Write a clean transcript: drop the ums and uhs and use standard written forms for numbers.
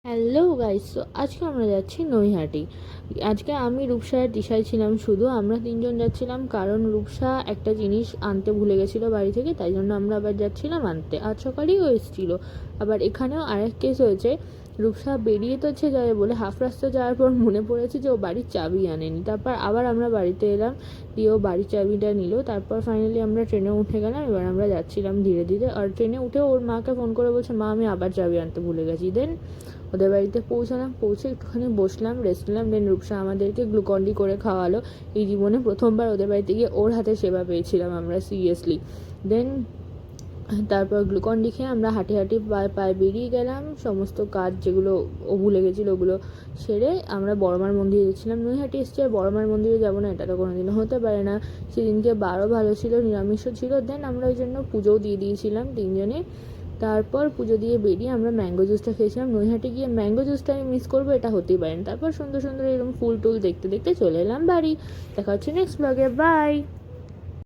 Hello guys, তো আজকে আমরা যাচ্ছি নৈহাটি। আজকে আমি রূপসা আর দিশায় ছিলাম, শুধু আমরা তিনজন যাচ্ছিলাম কারণ রূপসা একটা জিনিস আনতে ভুলে গেছিলো বাড়ি থেকে, তাই জন্য আমরা আবার যাচ্ছিলাম আনতে। আজ সকালেই ও এসেছিলো। আবার এখানেও আরেক কেস হয়েছে, রূপসা বেরিয়ে তো যাবে বলে হাফ রাস্তা যাওয়ার পর মনে পড়েছে যে ও বাড়ির চাবি আনেনি। তারপর আবার আমরা বাড়িতে এলাম, দিয়ে ও বাড়ির চাবিটা নিল। তারপর ফাইনালি আমরা ট্রেনে উঠে গেলাম। এবার আমরা যাচ্ছিলাম ধীরে ধীরে, আর ট্রেনে উঠে ওর মাকে ফোন করে বলছে, মা আমি আবার চাবি আনতে ভুলে গেছি। দেন ওদের বাড়িতে পৌঁছালাম, পৌঁছে একটুখানি বসলাম, রেস্ট নিলাম। দেন রূপসা আমাদেরকে গ্লুকন্ডি করে খাওয়ালো। এই জীবনে প্রথমবার ওদের বাড়িতে গিয়ে ওর হাতে সেবা পেয়েছিলাম আমরা, সিরিয়াসলি। দেন তারপর গ্লুকন্ডি খেয়ে আমরা হাঁটি হাঁটি পায়ে বেরিয়ে গেলাম। সমস্ত কাজ যেগুলো ও ভুলে গেছিলো ওগুলো সেরে আমরা বড়মার মন্দিরে গেছিলাম। নৈহাটি এসছি আর বড়মার মন্দিরে যাবো না, এটা তো কোনোদিনও হতে পারে না। সেদিনকে বারও ভালো ছিল, নিরামিষও ছিল। দেন আমরা ওই জন্য পুজোও দিয়ে দিয়েছিলাম তিনজনে। তারপর পুজো দিয়ে বেরিয়ে আমরা ম্যাঙ্গো জুসটা খেয়েছিলাম। নৈহাটি গিয়ে ম্যাঙ্গো জুসটা আমি মিস করবো, এটা হতেই পারে না। তারপর সুন্দর সুন্দর এরকম ফুল টুল দেখতে দেখতে চলে এলাম বাড়ি। দেখা হচ্ছে নেক্সট ব্লগে, বাই।